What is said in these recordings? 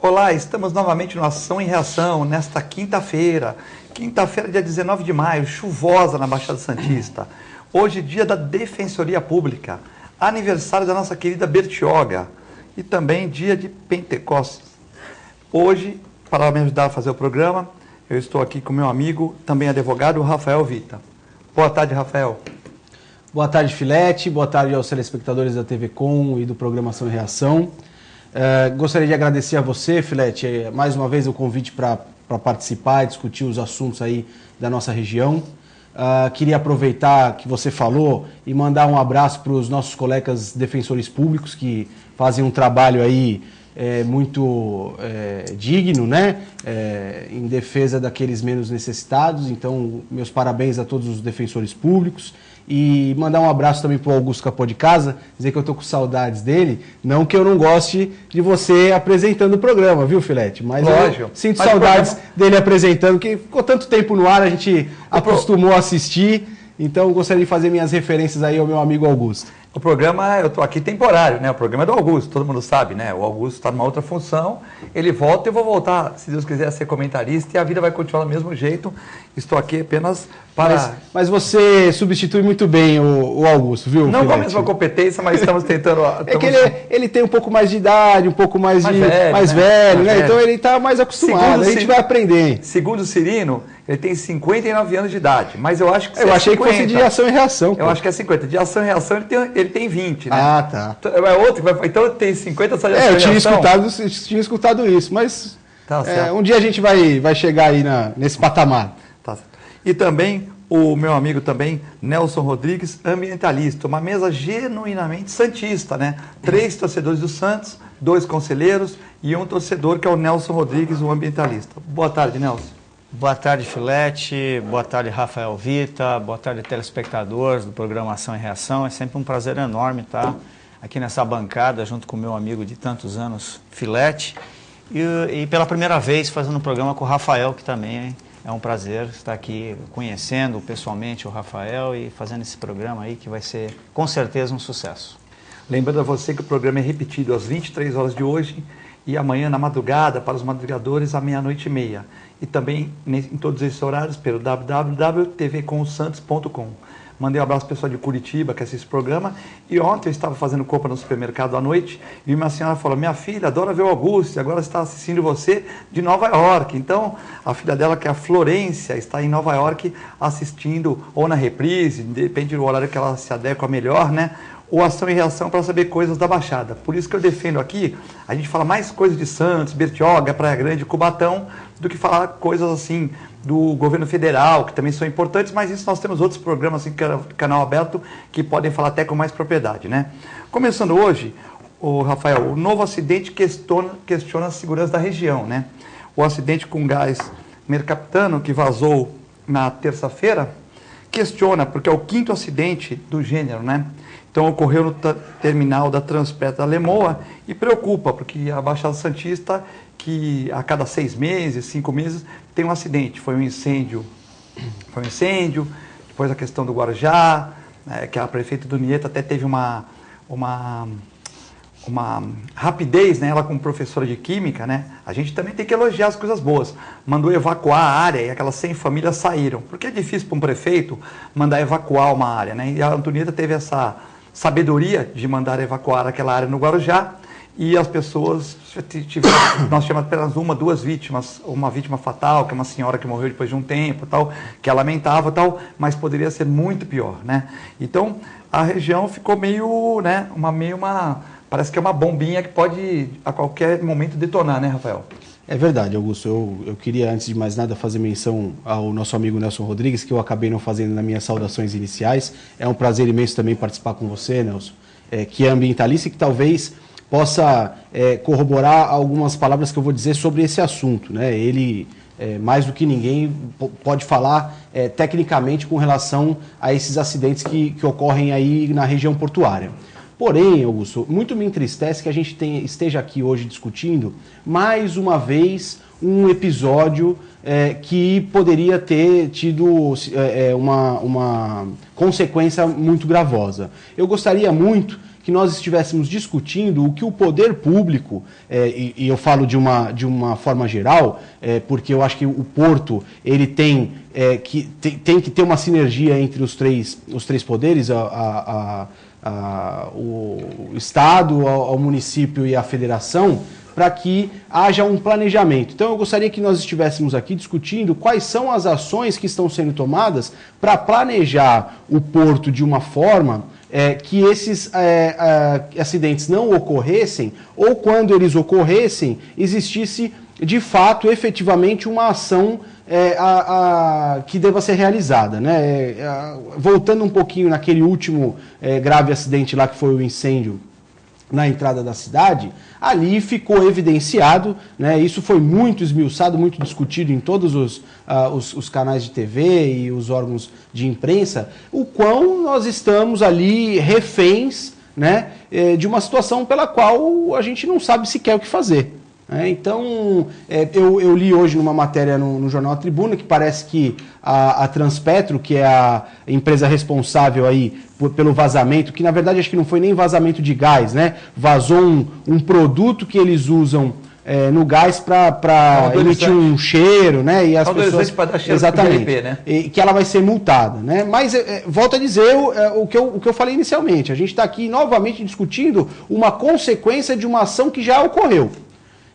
Olá, estamos novamente no Ação e Reação, nesta quinta-feira, dia 19 de maio, chuvosa na Baixada Santista. Hoje, dia da Defensoria Pública, aniversário da nossa querida Bertioga e também dia de Pentecostes. Hoje, para me ajudar a fazer o programa, eu estou aqui com meu amigo, também advogado, Rafael Vita. Boa tarde, Rafael. Boa tarde, Filete. Boa tarde aos telespectadores da TV Com e do programa Ação e Reação. Gostaria de agradecer a você, Filete, mais uma vez o convite para participar e discutir os assuntos aí da nossa região. Queria aproveitar que você falou e mandar um abraço para os nossos colegas defensores públicos que fazem um trabalho aí muito digno, né? Em defesa daqueles menos necessitados. Então, meus parabéns a todos os defensores públicos. E mandar um abraço também para o Augusto Capô de Casa, dizer que eu estou com saudades dele, não que eu não goste de você apresentando o programa, viu, Filete? Mas lógico, eu sinto saudades dele apresentando, que ficou tanto tempo no ar, a gente acostumou a assistir, então gostaria de fazer minhas referências aí ao meu amigo Augusto. O programa, eu estou aqui temporário, né? O programa é do Augusto, todo mundo sabe, né? O Augusto está numa outra função, ele volta e eu vou voltar, se Deus quiser, a ser comentarista e a vida vai continuar do mesmo jeito. Estou aqui apenas para... Mas você substitui muito bem o Augusto, viu, Não Filete? com a mesma competência, mas estamos tentando... É que ele tem um pouco mais de idade, um pouco mais velho, né? Então ele está mais acostumado, a gente vai aprender. Segundo o Cirino, ele tem 59 anos de idade, mas eu acho que eu achei que fosse de Ação e Reação. Eu acho que é 50. De Ação e Reação ele tem 20, né? Ah, tá. É outro, então tem 50 só de Ação e Reação? Eu tinha escutado isso, mas tá um dia a gente vai chegar aí nesse patamar. Tá certo. E também o meu amigo também, Nelson Rodrigues, ambientalista, uma mesa genuinamente santista, né? 3 torcedores do Santos, 2 conselheiros e um torcedor que é o Nelson Rodrigues, o ambientalista. Boa tarde, Nelson. Boa tarde, Filete. Boa tarde, Rafael Vita. Boa tarde, telespectadores do programa Ação e Reação. É sempre um prazer enorme estar aqui nessa bancada junto com o meu amigo de tantos anos, Filete. E pela primeira vez fazendo um programa com o Rafael, que também é um prazer estar aqui conhecendo pessoalmente o Rafael e fazendo esse programa aí que vai ser com certeza um sucesso. Lembrando a você que o programa é repetido às 23 horas de hoje e amanhã na madrugada para os madrugadores à 00:30. E também em todos esses horários pelo www.tvcomsantos.com. Mandei um abraço ao pessoal de Curitiba que assiste o programa. E ontem eu estava fazendo compra no supermercado à noite e uma senhora falou: minha filha adora ver o Augusto e agora está assistindo você de Nova York. Então a filha dela, que é a Florência, está em Nova York assistindo ou na reprise, depende do horário que ela se adequa melhor, né? Ou Ação e Reação para saber coisas da Baixada. Por isso que eu defendo aqui, a gente fala mais coisas de Santos, Bertioga, Praia Grande, Cubatão, do que falar coisas assim do governo federal, que também são importantes, mas isso nós temos outros programas assim, canal aberto, que podem falar até com mais propriedade, né? Começando hoje, Rafael, o novo acidente questiona a segurança da região, né? O acidente com gás mercaptano que vazou na terça-feira questiona, porque é o 5º acidente do gênero, né? Então ocorreu no terminal da Transpetro da Lemoa e preocupa, porque a Baixada Santista, que a cada 6 meses, 5 meses, tem um acidente. Foi um incêndio, depois a questão do Guarujá, que a prefeita do Nieto até teve uma rapidez, né? Ela como professora de química, né? A gente também tem que elogiar as coisas boas. Mandou evacuar a área e aquelas 100 famílias saíram, porque é difícil para um prefeito mandar evacuar uma área, né? E a Antonieta teve essa sabedoria de mandar evacuar aquela área no Guarujá e as pessoas tiveram, nós tivemos apenas 1, 2 vítimas, uma vítima fatal, que é uma senhora que morreu depois de um tempo, tal, que é lamentável, tal, mas poderia ser muito pior, né? Então, a região ficou meio, né, parece que é uma bombinha que pode a qualquer momento detonar, né, Rafael? É verdade, Augusto. Eu queria, antes de mais nada, fazer menção ao nosso amigo Nelson Rodrigues, que eu acabei não fazendo nas minhas saudações iniciais. É um prazer imenso também participar com você, Nelson, que é ambientalista e que talvez possa corroborar algumas palavras que eu vou dizer sobre esse assunto, né? Ele, mais do que ninguém, pode falar tecnicamente com relação a esses acidentes que ocorrem aí na região portuária. Porém, Augusto, muito me entristece que a gente esteja aqui hoje discutindo, mais uma vez, um episódio que poderia ter tido uma consequência muito gravosa. Eu gostaria muito que nós estivéssemos discutindo o que o poder público, e eu falo de uma forma geral, porque eu acho que o Porto ele tem que ter uma sinergia entre os três poderes, o Estado, ao município e à federação, para que haja um planejamento. Então eu gostaria que nós estivéssemos aqui discutindo quais são as ações que estão sendo tomadas para planejar o porto de uma forma que esses acidentes não ocorressem, ou quando eles ocorressem, existisse de fato, efetivamente, uma ação que deva ser realizada, né? Voltando um pouquinho naquele último grave acidente lá que foi o incêndio na entrada da cidade, ali ficou evidenciado, né, isso foi muito esmiuçado, muito discutido em todos os canais de TV e os órgãos de imprensa, o quão nós estamos ali reféns, né, de uma situação pela qual a gente não sabe sequer o que fazer. Então, eu li hoje numa matéria no jornal Tribuna que parece que a Transpetro, que é a empresa responsável aí pelo vazamento, que na verdade acho que não foi nem vazamento de gás, né? Vazou um produto que eles usam no gás para emitir um cheiro, né? E as pessoas para dar cheiro exatamente, pro GLP, né? E que ela vai ser multada, né? Mas volto a dizer o que eu falei inicialmente. A gente está aqui novamente discutindo uma consequência de uma ação que já ocorreu.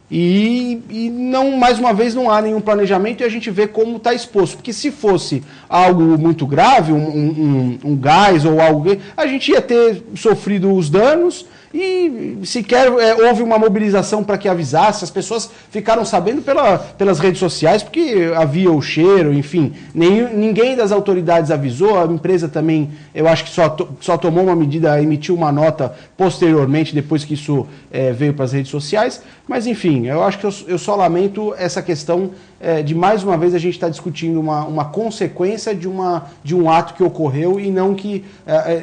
E não, mais uma vez não há nenhum planejamento e a gente vê como está exposto. Porque se fosse algo muito grave, um gás ou algo, a gente ia ter sofrido os danos e sequer houve uma mobilização para que avisasse. As pessoas ficaram sabendo pelas redes sociais porque havia o cheiro, enfim. Ninguém das autoridades avisou, a empresa também, eu acho que só tomou uma medida, emitiu uma nota posteriormente, depois que isso veio para as redes sociais. Mas, enfim, eu acho que eu só lamento essa questão de, mais uma vez, a gente estar discutindo uma consequência de um ato que ocorreu e não que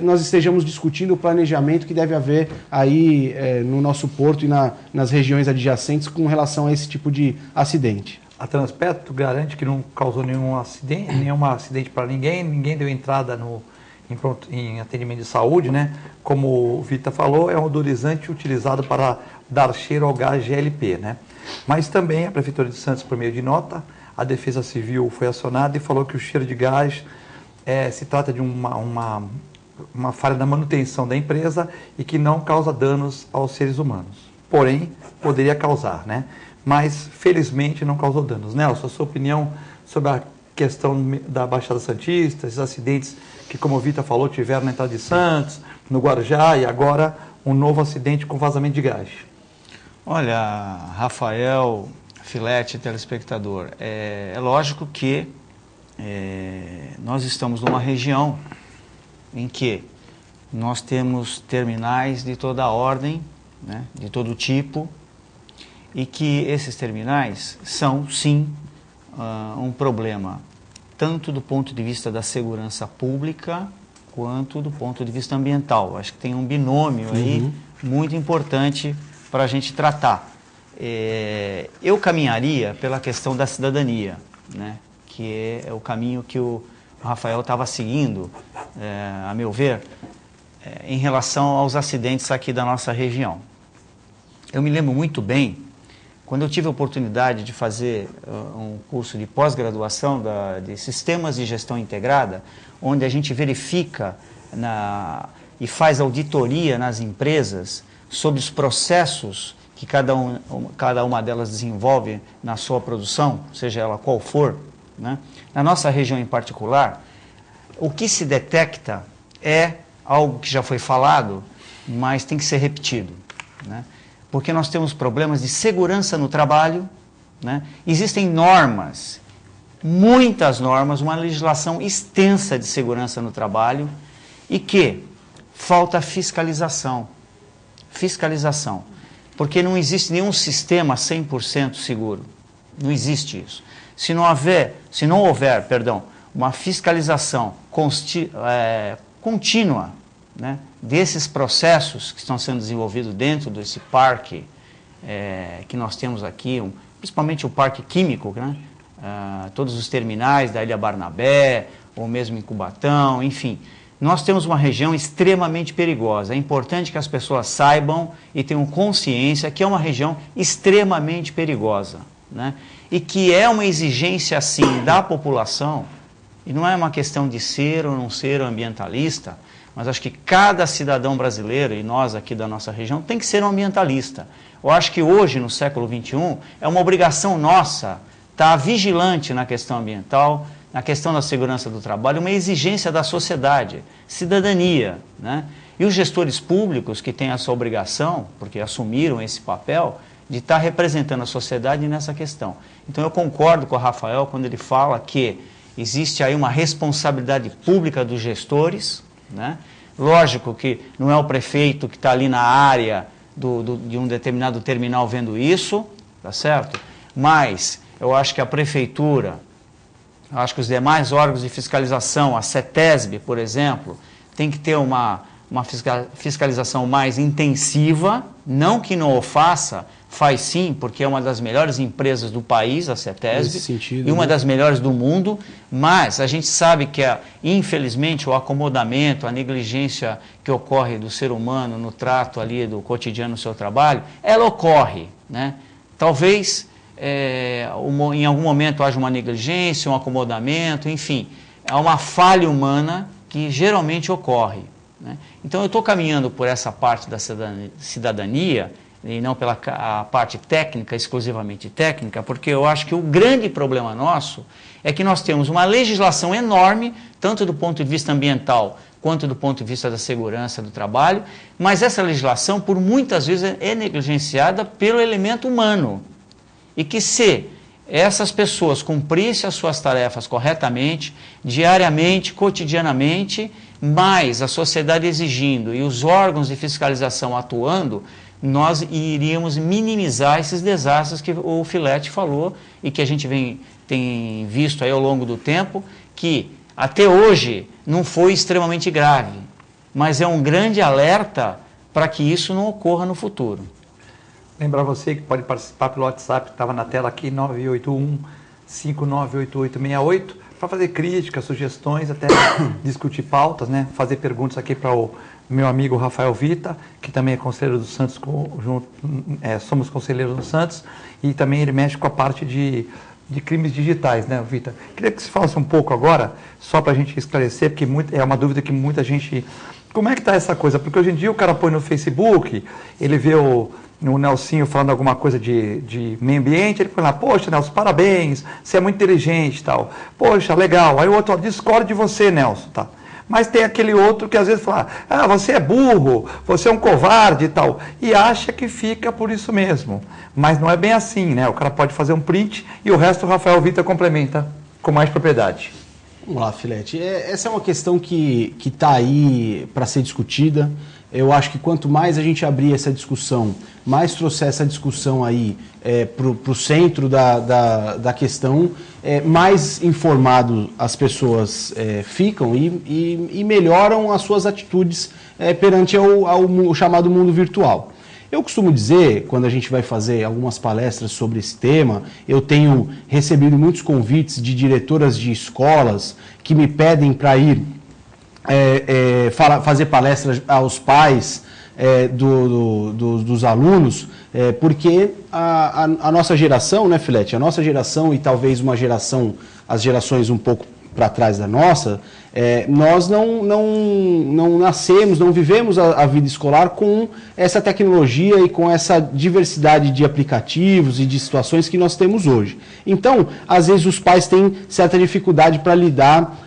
nós estejamos discutindo o planejamento que deve haver aí no nosso porto e nas regiões adjacentes com relação a esse tipo de acidente. A Transpetro garante que não causou nenhum acidente para ninguém deu entrada em atendimento de saúde, né? Como o Vita falou, é um odorizante utilizado para dar cheiro ao gás GLP, né? Mas também a Prefeitura de Santos, por meio de nota, a Defesa Civil foi acionada e falou que o cheiro de gás se trata de uma falha na manutenção da empresa e que não causa danos aos seres humanos. Porém, poderia causar, né? Mas, felizmente, não causou danos. Nelson, a sua opinião sobre a questão da Baixada Santista, esses acidentes que, como o Vita falou, tiveram na entrada de Santos, no Guarujá e agora um novo acidente com vazamento de gás. Olha, Rafael, Filete, telespectador, é lógico que nós estamos numa região em que nós temos terminais de toda ordem, né, de todo tipo, e que esses terminais são, sim, um problema, tanto do ponto de vista da segurança pública, quanto do ponto de vista ambiental. Acho que tem um binômio aí muito importante para a gente tratar. Eu caminharia pela questão da cidadania, né, que é o caminho que o Rafael estava seguindo, a meu ver, em relação aos acidentes aqui da nossa região. Eu me lembro muito bem, quando eu tive a oportunidade de fazer um curso de pós-graduação de Sistemas de Gestão Integrada, onde a gente verifica e faz auditoria nas empresas sobre os processos que cada uma delas desenvolve na sua produção, seja ela qual for, né? Na nossa região em particular, o que se detecta é algo que já foi falado, mas tem que ser repetido, né? Porque nós temos problemas de segurança no trabalho, né? Existem normas, muitas normas, uma legislação extensa de segurança no trabalho e que falta fiscalização. Fiscalização. Porque não existe nenhum sistema 100% seguro. Não existe isso. Se não houver, uma fiscalização contínua, né, desses processos que estão sendo desenvolvidos dentro desse parque que nós temos aqui, principalmente o parque químico, né, todos os terminais da Ilha Barnabé, ou mesmo em Cubatão, enfim, nós temos uma região extremamente perigosa. É importante que as pessoas saibam e tenham consciência que é uma região extremamente perigosa, né? E que é uma exigência, sim, da população, e não é uma questão de ser ou não ser ambientalista, mas acho que cada cidadão brasileiro, e nós aqui da nossa região, tem que ser um ambientalista. Eu acho que hoje, no século XXI, é uma obrigação nossa estar vigilante na questão ambiental, na questão da segurança do trabalho, uma exigência da sociedade, cidadania, né? E os gestores públicos que têm essa obrigação, porque assumiram esse papel, de estar representando a sociedade nessa questão. Então eu concordo com o Rafael quando ele fala que existe aí uma responsabilidade pública dos gestores, né? Lógico que não é o prefeito que está ali na área de um determinado terminal vendo isso, tá certo? Mas eu acho que a prefeitura, eu acho que os demais órgãos de fiscalização, a CETESB, por exemplo, tem que ter uma fiscalização mais intensiva, não que não o faça, faz sim, porque é uma das melhores empresas do país, a CETESB, e uma das melhores do mundo, mas a gente sabe que, infelizmente, o acomodamento, a negligência que ocorre do ser humano no trato ali do cotidiano do seu trabalho, ela ocorre, né? Talvez em algum momento haja uma negligência, um acomodamento, enfim, é uma falha humana que geralmente ocorre, né? Então eu estou caminhando por essa parte da cidadania, e não pela a parte técnica, exclusivamente técnica, porque eu acho que o grande problema nosso é que nós temos uma legislação enorme, tanto do ponto de vista ambiental, quanto do ponto de vista da segurança do trabalho, mas essa legislação, por muitas vezes, é negligenciada pelo elemento humano. E que se essas pessoas cumprissem as suas tarefas corretamente, diariamente, cotidianamente, mais a sociedade exigindo e os órgãos de fiscalização atuando, nós iríamos minimizar esses desastres que o Filete falou e que a gente tem visto aí ao longo do tempo, que até hoje não foi extremamente grave, mas é um grande alerta para que isso não ocorra no futuro. Lembrar você que pode participar pelo WhatsApp, que estava na tela aqui, 981-598868, para fazer críticas, sugestões, até discutir pautas, né? Fazer perguntas aqui para o meu amigo Rafael Vita, que também é conselheiro do Santos, somos conselheiros do Santos, e também ele mexe com a parte de crimes digitais, né, Vita? Queria que você falasse um pouco agora, só para a gente esclarecer, porque é uma dúvida que muita gente... Como é que está essa coisa? Porque hoje em dia o cara põe no Facebook, ele vê o Nelsinho falando alguma coisa de meio ambiente, ele põe lá, poxa, Nelson, parabéns, você é muito inteligente e tal. Poxa, legal. Aí o outro, discorda de você, Nelson, tá? Mas tem aquele outro que às vezes fala, você é burro, você é um covarde e tal, e acha que fica por isso mesmo. Mas não é bem assim, né? O cara pode fazer um print e o resto o Rafael Vita complementa com mais propriedade. Vamos lá, Filete. Essa é uma questão que está aí para ser discutida. Eu acho que quanto mais a gente abrir essa discussão, mais trouxer essa discussão aí para o centro da questão, mais informado as pessoas ficam e melhoram as suas atitudes perante ao chamado mundo virtual. Eu costumo dizer, quando a gente vai fazer algumas palestras sobre esse tema, eu tenho recebido muitos convites de diretoras de escolas que me pedem para ir fazer palestras aos pais dos alunos, porque a nossa geração, né, Filete? A nossa geração e talvez as gerações um pouco para trás da nossa, nós não nascemos, não vivemos a vida escolar com essa tecnologia e com essa diversidade de aplicativos e de situações que nós temos hoje. Então, às vezes os pais têm certa dificuldade para lidar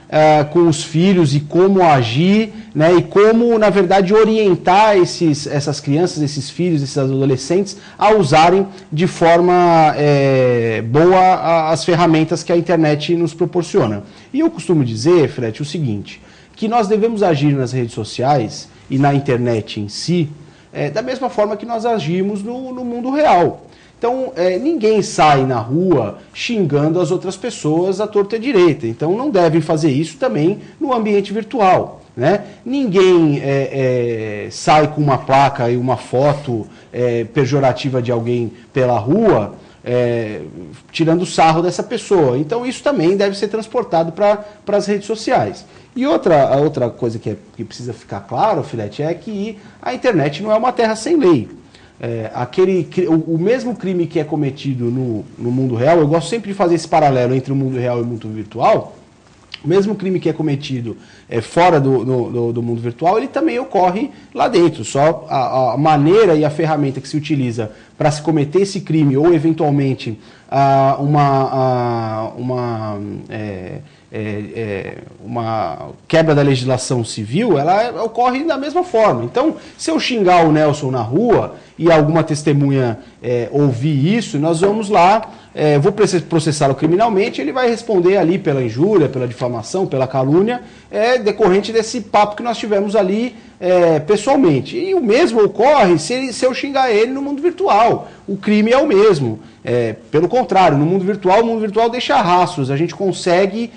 com os filhos e como agir, né, e como, na verdade, orientar essas crianças, esses filhos, esses adolescentes a usarem de forma boa as ferramentas que a internet nos proporciona. E eu costumo dizer, Fred, o seguinte, que nós devemos agir nas redes sociais e na internet em si da mesma forma que nós agimos no mundo real. Então, ninguém sai na rua xingando as outras pessoas à torta e à direita. Então, não devem fazer isso também no ambiente virtual, né? Ninguém sai com uma placa e uma foto pejorativa de alguém pela rua tirando sarro dessa pessoa. Então isso também deve ser transportado para as redes sociais. E a outra coisa que precisa ficar claro, Filete, é que a internet não é uma terra sem lei. O mesmo crime que é cometido no mundo real, eu gosto sempre de fazer esse paralelo entre o mundo real e o mundo virtual. O mesmo crime que é cometido fora do mundo virtual, ele também ocorre lá dentro. Só a maneira e a ferramenta que se utiliza para se cometer esse crime ou, eventualmente, uma quebra da legislação civil, ela ocorre da mesma forma. Então, se eu xingar o Nelson na rua e alguma testemunha ouvir isso, nós vamos lá, vou processá-lo criminalmente, ele vai responder ali pela injúria, pela difamação, pela calúnia, decorrente desse papo que nós tivemos ali pessoalmente. E o mesmo ocorre se eu xingar ele no mundo virtual. O crime é o mesmo. Pelo contrário, no mundo virtual, o mundo virtual deixa rastros. A gente consegue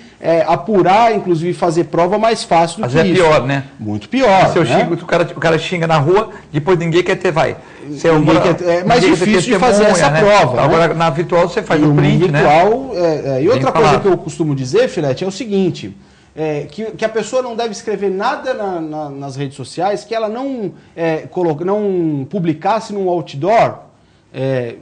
apurar, inclusive fazer prova mais fácil do que isso. Mas é pior, né? Muito pior. Se eu xingo, o cara xinga na rua, depois ninguém quer ter, é mais difícil de fazer essa prova. Né? Agora, na virtual, você faz o print, virtual, né? E outra coisa que eu costumo dizer, Filete, é o seguinte... que a pessoa não deve escrever nada nas redes sociais que ela não publicasse num outdoor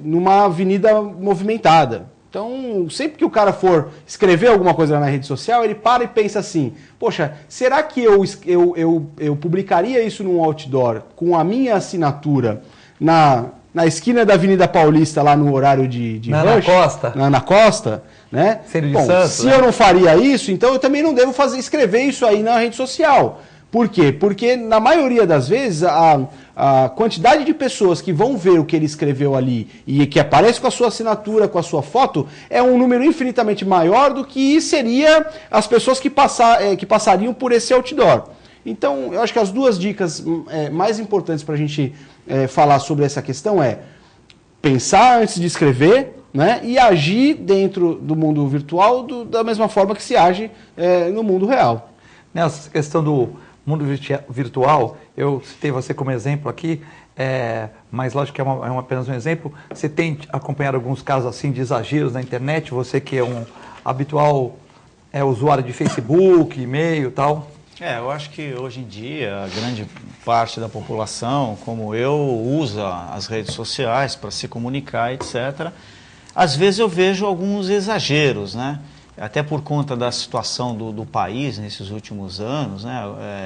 numa avenida movimentada. Então, sempre que o cara for escrever alguma coisa na rede social, ele para e pensa assim, poxa, será que eu publicaria isso num outdoor com a minha assinatura na esquina da Avenida Paulista, lá no horário de rush, na Costa, né? Bom, Santos, se eu não faria isso, então eu também não devo escrever isso aí na rede social. Por quê? Porque na maioria das vezes a quantidade de pessoas que vão ver o que ele escreveu ali e que aparece com a sua assinatura, com a sua foto, é um número infinitamente maior do que seria as pessoas que passariam por esse outdoor. Então, eu acho que as duas dicas mais importantes para a gente falar sobre essa questão é pensar antes de escrever, né, e agir dentro do mundo virtual da mesma forma que se age no mundo real. Nessa questão do mundo virtual, eu citei você como exemplo aqui, mas lógico que é apenas um exemplo. Você tem acompanhado alguns casos assim de exageros na internet, você que é um habitual usuário de Facebook, e-mail e tal? Eu acho que hoje em dia a grande parte da população, como eu, usa as redes sociais para se comunicar, etc. Às vezes eu vejo alguns exageros, né? Até por conta da situação do país nesses últimos anos, né?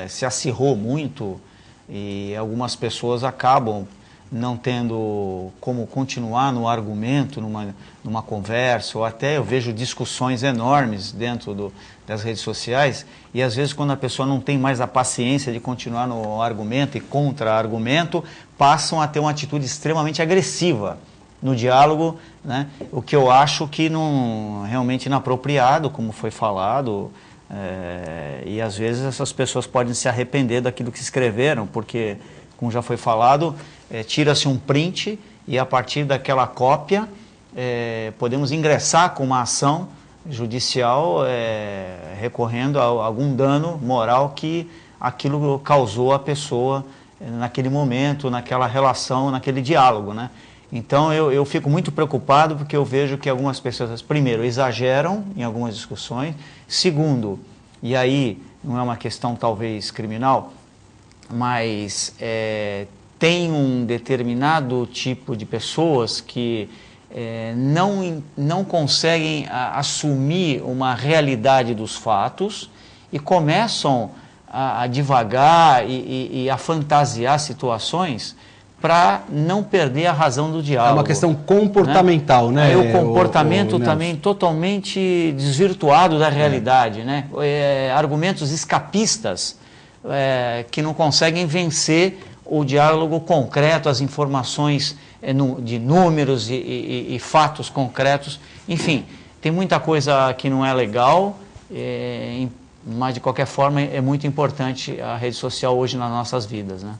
Se acirrou muito e algumas pessoas acabam não tendo como continuar no argumento, numa conversa, ou até eu vejo discussões enormes dentro das redes sociais, e às vezes quando a pessoa não tem mais a paciência de continuar no argumento e contra-argumento, passam a ter uma atitude extremamente agressiva no diálogo, né? O que eu acho que realmente inapropriado, como foi falado, e às vezes essas pessoas podem se arrepender daquilo que escreveram, porque, como já foi falado, tira-se um print e a partir daquela cópia podemos ingressar com uma ação judicial recorrendo a algum dano moral que aquilo causou à pessoa naquele momento, naquela relação, naquele diálogo, né? Então eu fico muito preocupado porque eu vejo que algumas pessoas, primeiro, exageram em algumas discussões, segundo, e aí não é uma questão talvez criminal, mas tem um determinado tipo de pessoas que não conseguem assumir uma realidade dos fatos e começam a divagar e a fantasiar situações para não perder a razão do diálogo. É uma questão comportamental, né? O comportamento também totalmente desvirtuado da realidade, né? Argumentos escapistas que não conseguem vencer o diálogo concreto, as informações de números e fatos concretos. Enfim, tem muita coisa que não é legal, mas de qualquer forma é muito importante a rede social hoje nas nossas vidas, né?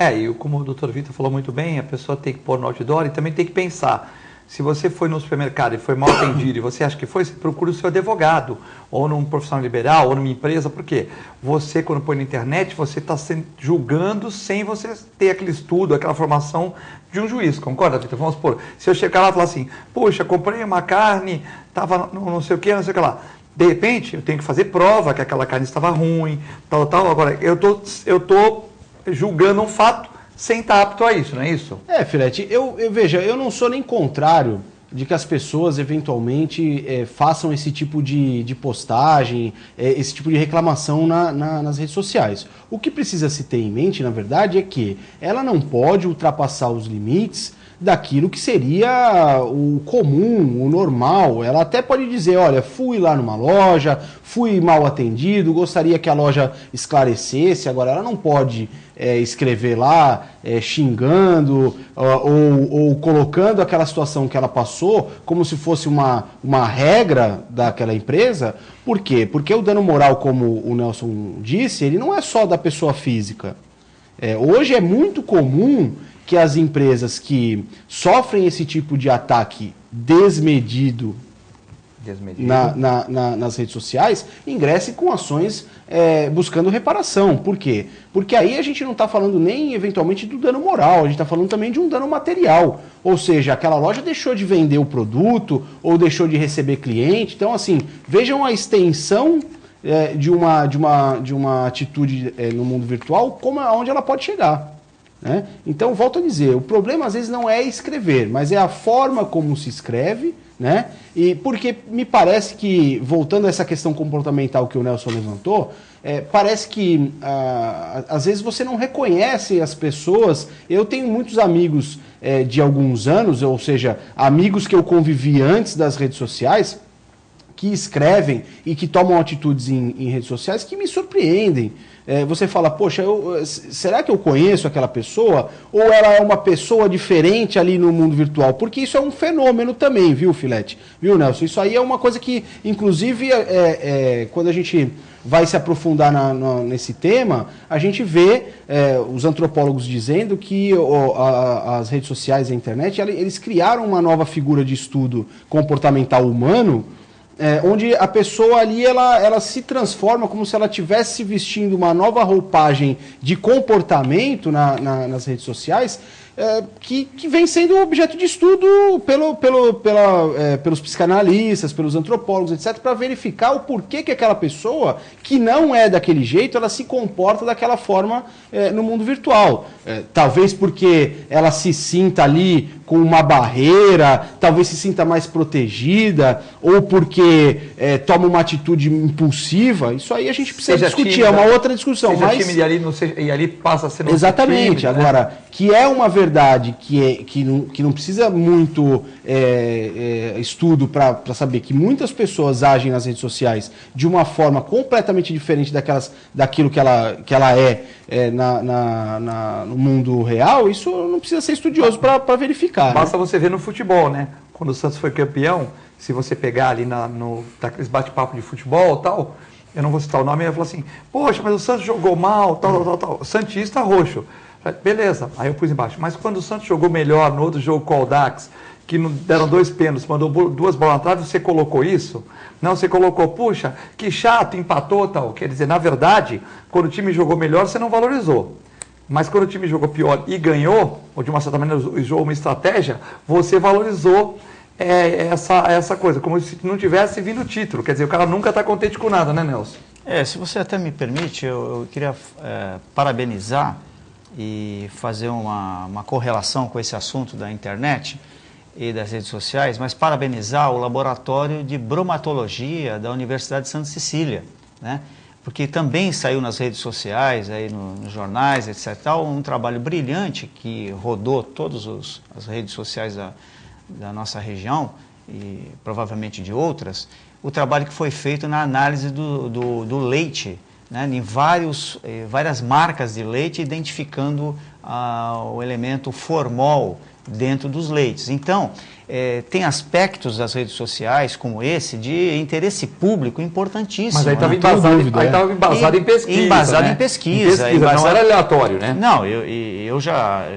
E como o Dr. Vitor falou muito bem, a pessoa tem que pôr no outdoor e também tem que pensar. Se você foi no supermercado e foi mal atendido e você acha que foi, você procura o seu advogado, ou num profissional liberal, ou numa empresa, por quê? Você, quando põe na internet, você está julgando sem você ter aquele estudo, aquela formação de um juiz, concorda, Vitor? Vamos supor, se eu chegar lá e falar assim, puxa, comprei uma carne, estava não sei o que lá. De repente, eu tenho que fazer prova que aquela carne estava ruim, tal. Agora, eu tô julgando um fato sem estar apto a isso, não é isso? Filete, veja, eu não sou nem contrário de que as pessoas eventualmente façam esse tipo de postagem, esse tipo de reclamação nas redes sociais. O que precisa se ter em mente, na verdade, é que ela não pode ultrapassar os limites daquilo que seria o comum, o normal. Ela até pode dizer, olha, fui lá numa loja, fui mal atendido, gostaria que a loja esclarecesse. Agora, ela não pode escrever lá xingando ou colocando aquela situação que ela passou como se fosse uma regra daquela empresa. Por quê? Porque o dano moral, como o Nelson disse, ele não é só da pessoa física. Hoje é muito comum que as empresas que sofrem esse tipo de ataque desmedido nas redes sociais ingressem com ações buscando reparação. Por quê? Porque aí a gente não está falando nem eventualmente do dano moral, a gente está falando também de um dano material. Ou seja, aquela loja deixou de vender o produto ou deixou de receber cliente. Então, assim, vejam a extensão de uma atitude no mundo virtual, onde ela pode chegar. Né? Então, volto a dizer, o problema às vezes não é escrever, mas é a forma como se escreve, né? E porque me parece que, voltando a essa questão comportamental que o Nelson levantou, parece que às vezes você não reconhece as pessoas. Eu tenho muitos amigos de alguns anos, ou seja, amigos que eu convivi antes das redes sociais, que escrevem e que tomam atitudes em redes sociais que me surpreendem. Você fala, poxa, será que eu conheço aquela pessoa? Ou ela é uma pessoa diferente ali no mundo virtual? Porque isso é um fenômeno também, viu, Filete? Viu, Nelson? Isso aí é uma coisa que, inclusive, quando a gente vai se aprofundar nesse tema, a gente vê os antropólogos dizendo que as redes sociais e a internet, eles criaram uma nova figura de estudo comportamental humano, onde a pessoa ali ela se transforma como se ela estivesse vestindo uma nova roupagem de comportamento nas redes sociais, que vem sendo objeto de estudo pelos psicanalistas, pelos antropólogos, etc., para verificar o porquê que aquela pessoa, que não é daquele jeito, ela se comporta daquela forma no mundo virtual. Talvez porque ela se sinta ali com uma barreira, talvez se sinta mais protegida, ou porque toma uma atitude impulsiva. Isso aí a gente precisa discutir, tímida, é uma outra discussão. Seja tímida e ali passa a ser... Exatamente. Tímida, agora, né? Que é uma verdade que não precisa muito estudo para saber que muitas pessoas agem nas redes sociais de uma forma completamente diferente daquilo que ela é no mundo real. Isso não precisa ser estudioso para verificar. Basta você ver no futebol, né? Quando o Santos foi campeão, se você pegar ali daqueles bate-papo de futebol e tal, eu não vou citar o nome, ele falou assim, poxa, mas o Santos jogou mal, tal. Santista roxo. Beleza, aí eu pus embaixo. Mas quando o Santos jogou melhor no outro jogo com o Audax, que deram 2 pênaltis, mandou 2 bolas na trave, você colocou isso? Não, você colocou, puxa, que chato, empatou, tal. Quer dizer, na verdade, quando o time jogou melhor, você não valorizou. Mas quando o time jogou pior e ganhou, ou de uma certa maneira usou uma estratégia, você valorizou essa coisa, como se não tivesse vindo o título. Quer dizer, o cara nunca está contente com nada, né, Nelson? Se você até me permite, eu queria parabenizar e fazer uma correlação com esse assunto da internet e das redes sociais, mas parabenizar o Laboratório de Bromatologia da Universidade de Santa Cecília, né? Porque também saiu nas redes sociais, aí nos jornais, etc. Um trabalho brilhante que rodou todas as redes sociais da nossa região e provavelmente de outras, o trabalho que foi feito na análise do leite, né, em várias marcas de leite, identificando o elemento formol dentro dos leites. Então, tem aspectos das redes sociais como esse de interesse público importantíssimo. Mas aí estava embasado em pesquisa. Embasado, né? em pesquisa. Não era aleatório, né? Não, eu já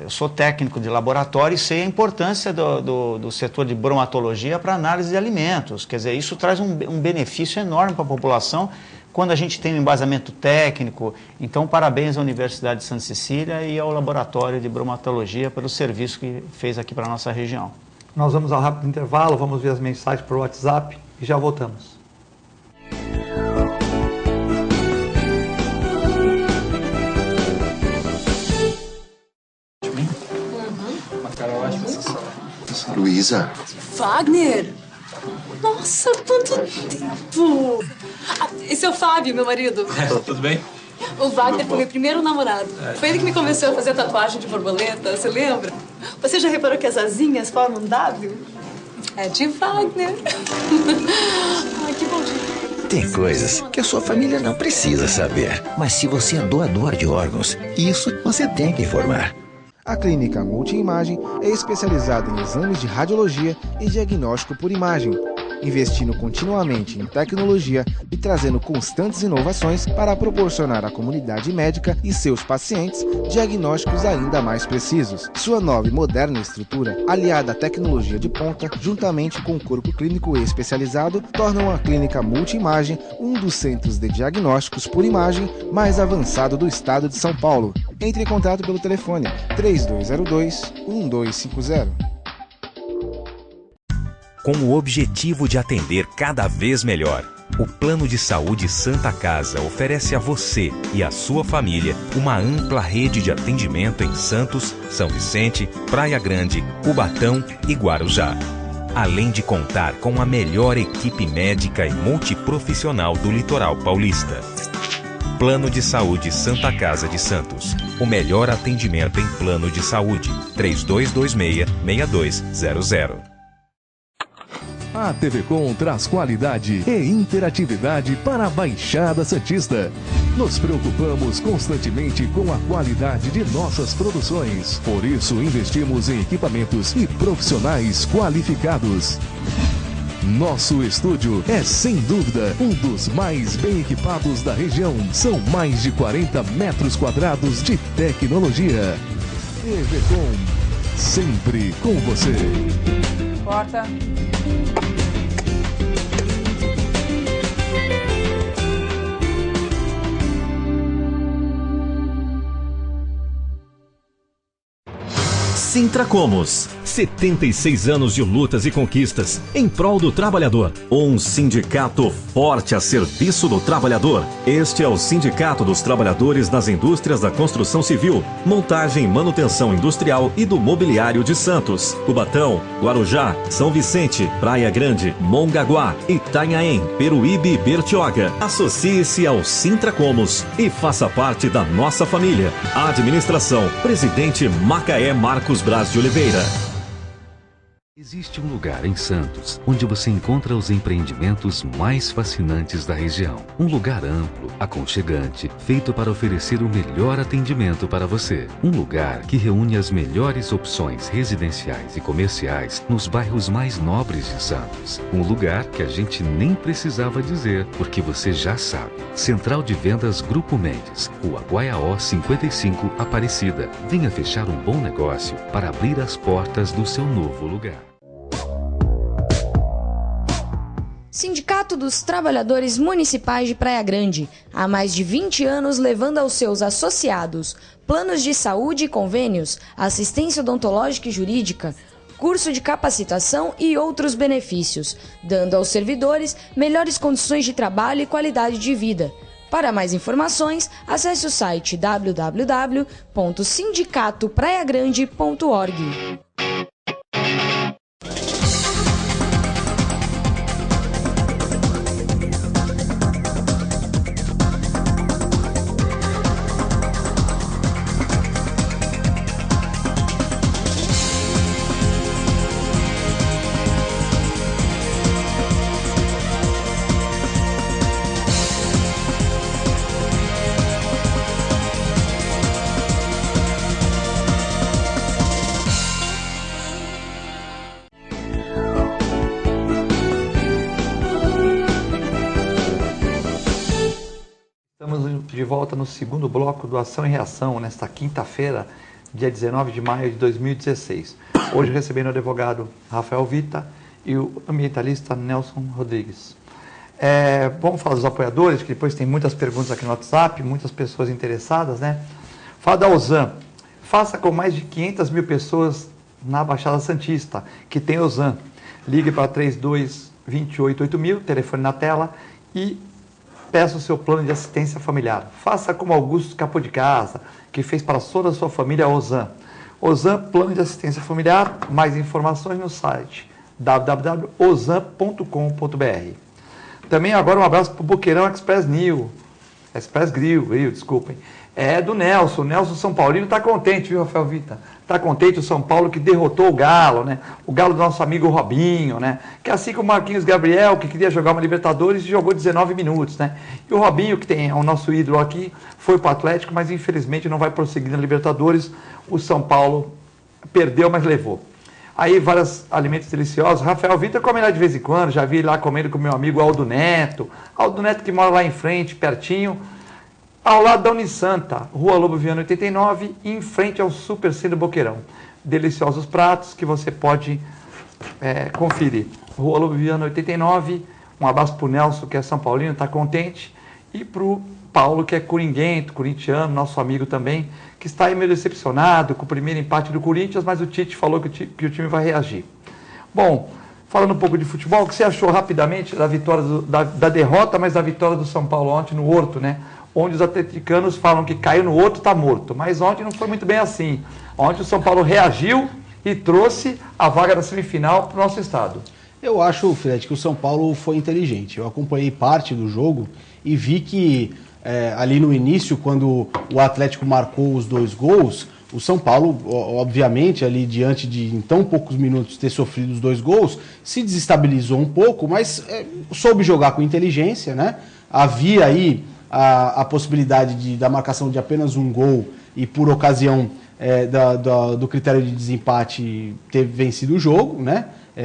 eu sou técnico de laboratório e sei a importância do setor de bromatologia para análise de alimentos. Quer dizer, isso traz um benefício enorme para a população quando a gente tem um embasamento técnico. Então, parabéns à Universidade de Santa Cecília e ao Laboratório de Bromatologia pelo serviço que fez aqui para a nossa região. Nós vamos ao rápido intervalo, vamos ver as mensagens por WhatsApp e já voltamos. Luísa. Wagner! Nossa, quanto tempo! Esse é o Fábio, meu marido. Tudo bem? O Wagner foi meu primeiro namorado. Foi ele que me convenceu a fazer tatuagem de borboleta, você lembra? Você já reparou que as asinhas formam um W? É de Wagner. Ai, que bom dia. Tem coisas que a sua família não precisa saber. Mas se você é doador de órgãos, isso você tem que informar. A Clínica Multiimagem é especializada em exames de radiologia e diagnóstico por imagem, investindo continuamente em tecnologia e trazendo constantes inovações para proporcionar à comunidade médica e seus pacientes diagnósticos ainda mais precisos. Sua nova e moderna estrutura, aliada à tecnologia de ponta, juntamente com o corpo clínico especializado, tornam a Clínica Multiimagem um dos centros de diagnósticos por imagem mais avançado do estado de São Paulo. Entre em contato pelo telefone 3202-1250. Com o objetivo de atender cada vez melhor, o Plano de Saúde Santa Casa oferece a você e a sua família uma ampla rede de atendimento em Santos, São Vicente, Praia Grande, Cubatão e Guarujá. Além de contar com a melhor equipe médica e multiprofissional do litoral paulista. Plano de Saúde Santa Casa de Santos. O melhor atendimento em plano de saúde. 3226-6200. A TV Com traz qualidade e interatividade para a Baixada Santista. Nos preocupamos constantemente com a qualidade de nossas produções. Por isso, investimos em equipamentos e profissionais qualificados. Nosso estúdio é, sem dúvida, um dos mais bem equipados da região. São mais de 40 metros quadrados de tecnologia. TV Com, sempre com você. Porta. Sintracomos, 76 anos de lutas e conquistas em prol do trabalhador. Um sindicato forte a serviço do trabalhador. Este é o Sindicato dos Trabalhadores nas Indústrias da Construção Civil, Montagem e Manutenção Industrial e do Mobiliário de Santos, Cubatão, Guarujá, São Vicente, Praia Grande, Mongaguá, Itanhaém, Peruíbe e Bertioga. Associe-se ao Sintracomos e faça parte da nossa família. Administração, Presidente Macaé Marcos Braz de Oliveira. Existe um lugar em Santos onde você encontra os empreendimentos mais fascinantes da região. Um lugar amplo, aconchegante, feito para oferecer o melhor atendimento para você. Um lugar que reúne as melhores opções residenciais e comerciais nos bairros mais nobres de Santos. Um lugar que a gente nem precisava dizer, porque você já sabe. Central de Vendas Grupo Mendes, Rua Guaiaó 55, Aparecida. Venha fechar um bom negócio para abrir as portas do seu novo lugar. Sindicato dos Trabalhadores Municipais de Praia Grande, há mais de 20 anos levando aos seus associados planos de saúde e convênios, assistência odontológica e jurídica, curso de capacitação e outros benefícios, dando aos servidores melhores condições de trabalho e qualidade de vida. Para mais informações, acesse o site www.sindicatopraiagrande.org. De volta no segundo bloco do Ação e Reação, nesta quinta-feira, dia 19 de maio de 2016. Hoje recebendo o advogado Rafael Vita e o ambientalista Nelson Rodrigues. Vamos falar dos apoiadores, que depois tem muitas perguntas aqui no WhatsApp, muitas pessoas interessadas, né? Fala da Ozan. Faça com mais de 500 mil pessoas na Baixada Santista, que tem Ozan. Ligue para 32288000, telefone na tela, e peça o seu plano de assistência familiar. Faça como Augusto Capô de Casa, que fez para toda a sua família a Ozan. Ozan, plano de assistência familiar. Mais informações no site www.ozan.com.br. Também agora um abraço para o Boqueirão Express Grill, desculpem. É do Nelson. O Nelson São Paulino está contente, viu, Rafael Vita? Está contente o São Paulo que derrotou o Galo, né? O Galo do nosso amigo Robinho, né? Que assim como o Marquinhos Gabriel, que queria jogar uma Libertadores e jogou 19 minutos, né? E o Robinho, que é o nosso ídolo aqui, foi para o Atlético, mas infelizmente não vai prosseguir na Libertadores. O São Paulo perdeu, mas levou. Aí vários alimentos deliciosos. Rafael Vita come lá de vez em quando, já vi lá comendo com o meu amigo Aldo Neto. Aldo Neto que mora lá em frente, pertinho, ao lado da Unisanta, Rua Lobo Viana 89, em frente ao Super Centro Boqueirão. Deliciosos pratos que você pode conferir. Rua Lobo Viana 89, um abraço para o Nelson, que é São Paulino, está contente, e para o Paulo, que é coringuento, corintiano, nosso amigo também, que está aí meio decepcionado com o primeiro empate do Corinthians, mas o Tite falou que o time vai reagir. Bom, falando um pouco de futebol, o que você achou rapidamente da vitória da derrota, mas da vitória do São Paulo ontem no Horto, né? Onde os atleticanos falam que caiu no Horto, está morto. Mas ontem não foi muito bem assim. Ontem o São Paulo reagiu e trouxe a vaga da semifinal para o nosso estado. Eu acho, Fred, que o São Paulo foi inteligente. Eu acompanhei parte do jogo e vi que ali no início, quando o Atlético marcou os 2 gols, o São Paulo, obviamente, ali diante de em tão poucos minutos ter sofrido os 2 gols, se desestabilizou um pouco, mas soube jogar com inteligência, né? Havia aí a possibilidade da marcação de apenas um gol e por ocasião do critério de desempate ter vencido o jogo, né?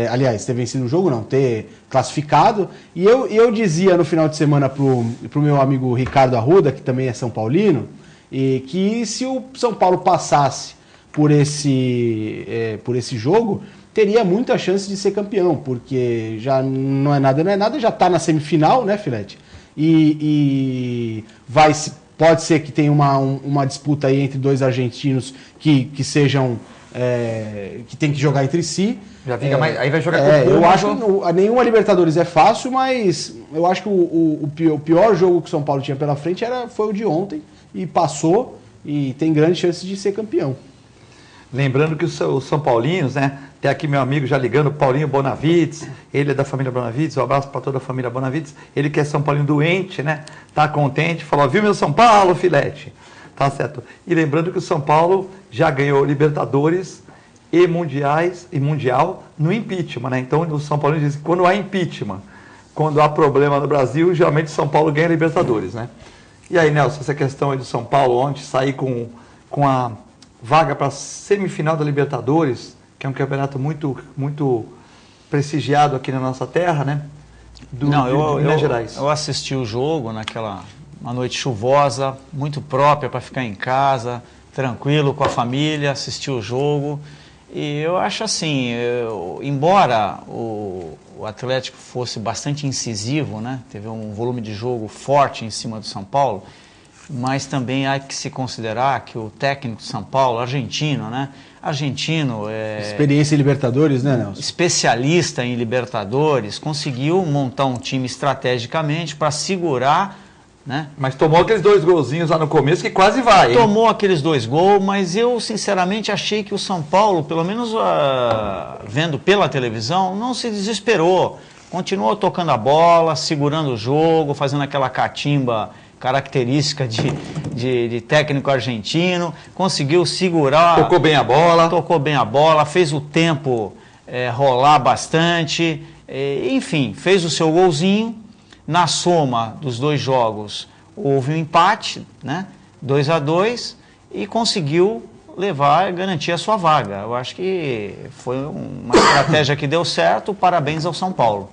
Aliás, ter vencido o jogo não, ter classificado. E eu dizia no final de semana pro meu amigo Ricardo Arruda, que também é São Paulino, que se o São Paulo passasse por esse jogo, teria muita chance de ser campeão, porque já não é nada, já está na semifinal, né, Filete? E pode ser que tenha uma disputa aí entre 2 argentinos que sejam que tem que jogar entre si. Já fica aí vai jogar com o eu acho que nenhuma Libertadores é fácil, mas eu acho que o pior jogo que o São Paulo tinha pela frente foi o de ontem, e passou, e tem grande chance de ser campeão. Lembrando que os São Paulinos, né? Tem aqui meu amigo já ligando, Paulinho Bonavides, ele é da família Bonavides, um abraço para toda a família Bonavides, ele que é São Paulino doente, né? Tá contente, falou, viu meu São Paulo, filete? Tá certo. E lembrando que o São Paulo já ganhou Libertadores e Mundial no impeachment, né? Então o São Paulo diz que quando há impeachment, quando há problema no Brasil, geralmente o São Paulo ganha Libertadores, né? E aí, Nelson, essa questão aí do São Paulo ontem, sair com a vaga para a semifinal da Libertadores, que é um campeonato muito, muito prestigiado aqui na nossa terra, né? De Minas Gerais. Eu assisti o jogo uma noite chuvosa, muito própria para ficar em casa, tranquilo com a família, assisti o jogo. E eu acho assim, embora o Atlético fosse bastante incisivo, né? Teve um volume de jogo forte em cima do São Paulo, mas também há que se considerar que o técnico de São Paulo, argentino, né? Experiência em Libertadores, né, Nelson? Especialista em Libertadores, conseguiu montar um time estrategicamente para segurar, né? Mas tomou aqueles 2 golzinhos lá no começo que quase vai, hein? Tomou aqueles 2 gols, mas eu sinceramente achei que o São Paulo, pelo menos vendo pela televisão, não se desesperou. Continuou tocando a bola, segurando o jogo, fazendo aquela catimba característica de técnico argentino, conseguiu segurar... Tocou bem a bola, fez o tempo rolar bastante, enfim, fez o seu golzinho. Na soma dos 2 jogos houve um empate, né? 2-2, e conseguiu garantir a sua vaga. Eu acho que foi uma estratégia que deu certo, parabéns ao São Paulo.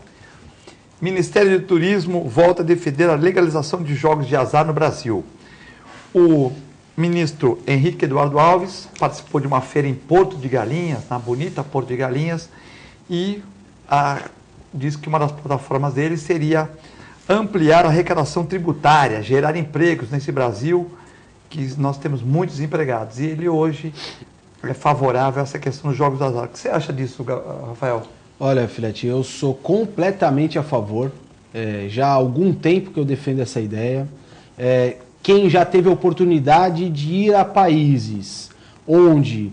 Ministério do Turismo volta a defender a legalização de jogos de azar no Brasil. O ministro Henrique Eduardo Alves participou de uma feira em Porto de Galinhas, na bonita Porto de Galinhas, e disse que uma das plataformas dele seria ampliar a arrecadação tributária, gerar empregos nesse Brasil, que nós temos muitos desempregados. E ele hoje é favorável a essa questão dos jogos do azar. O que você acha disso, Rafael? Olha, Filete, eu sou completamente a favor. Já há algum tempo que eu defendo essa ideia. Quem já teve a oportunidade de ir a países onde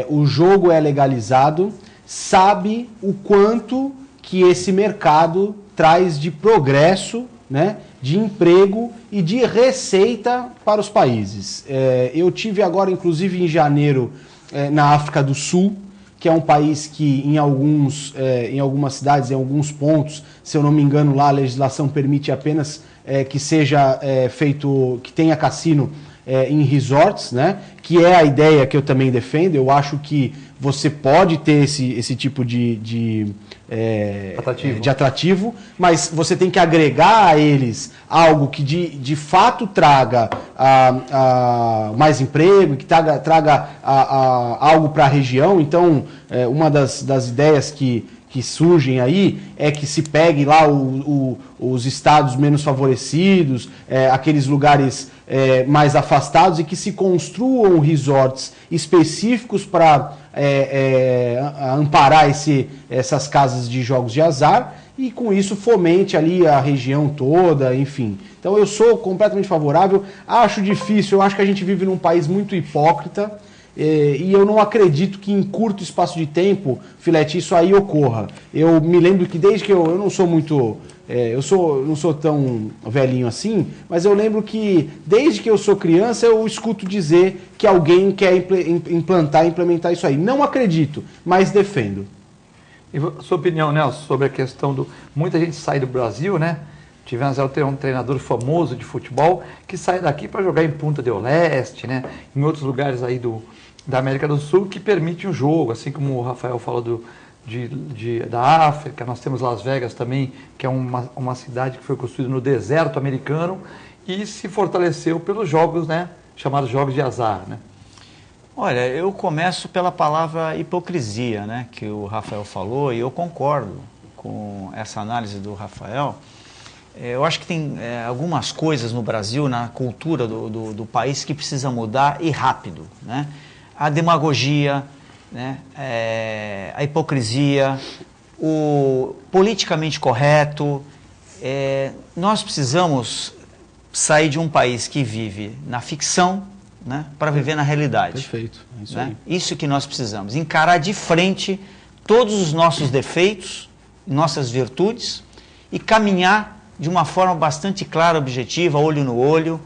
o jogo é legalizado, sabe o quanto que esse mercado traz de progresso, né, de emprego e de receita para os países. Eu tive agora, inclusive, em janeiro, na África do Sul, que é um país que em algumas cidades, em alguns pontos, se eu não me engano, lá a legislação permite apenas que seja feito, que tenha cassino em resorts, né? Que é a ideia que eu também defendo. Eu acho que você pode ter esse tipo de atrativo, mas você tem que agregar a eles algo que de fato traga mais emprego, que traga algo para a região. Então, uma das ideias que surgem aí é que se pegue lá os estados menos favorecidos, aqueles lugares mais afastados, e que se construam resorts específicos para amparar essas casas de jogos de azar, e com isso fomente ali a região toda, enfim. Então eu sou completamente favorável. Acho difícil, eu acho que a gente vive num país muito hipócrita, e eu não acredito que em curto espaço de tempo, Filete, isso aí ocorra. Eu me lembro que desde que eu não sou muito... não sou tão velhinho assim, mas eu lembro que desde que eu sou criança eu escuto dizer que alguém quer implementar isso aí. Não acredito, mas defendo. E sua opinião, Nelson, sobre a questão do... Muita gente sai do Brasil, né? Tivemos um treinador famoso de futebol que sai daqui para jogar em Punta del Este, né? Em outros lugares aí da América do Sul, que permite o jogo, assim como o Rafael falou da África. Nós temos Las Vegas também, que é uma cidade que foi construída no deserto americano e se fortaleceu pelos jogos, né, chamados jogos de azar, né? Olha, eu começo pela palavra hipocrisia, né, que o Rafael falou, e eu concordo com essa análise do Rafael. Eu acho que tem algumas coisas no Brasil, na cultura do país, que precisa mudar e rápido, né? A demagogia, né? A hipocrisia, o politicamente correto. Nós precisamos sair de um país que vive na ficção, né, para viver na realidade. Perfeito, é isso, né? aí. Isso que nós precisamos, encarar de frente todos os nossos defeitos, nossas virtudes, e caminhar de uma forma bastante clara, objetiva, olho no olho,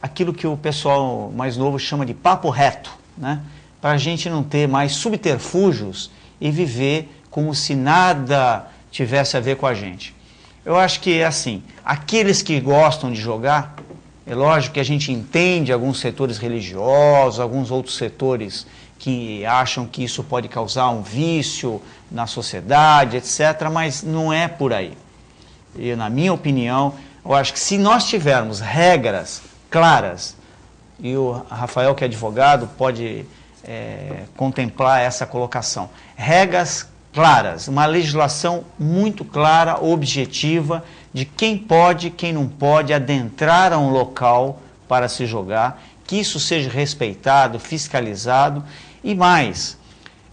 aquilo que o pessoal mais novo chama de papo reto, né? Para a gente não ter mais subterfúgios e viver como se nada tivesse a ver com a gente. Eu acho que é assim, aqueles que gostam de jogar, é lógico que a gente entende alguns setores religiosos, alguns outros setores que acham que isso pode causar um vício na sociedade, etc., mas não é por aí. E, na minha opinião, eu acho que se nós tivermos regras claras, e o Rafael, que é advogado, pode contemplar essa colocação, regras claras, uma legislação muito clara, objetiva, de quem pode, quem não pode adentrar a um local para se jogar, que isso seja respeitado, fiscalizado, e mais,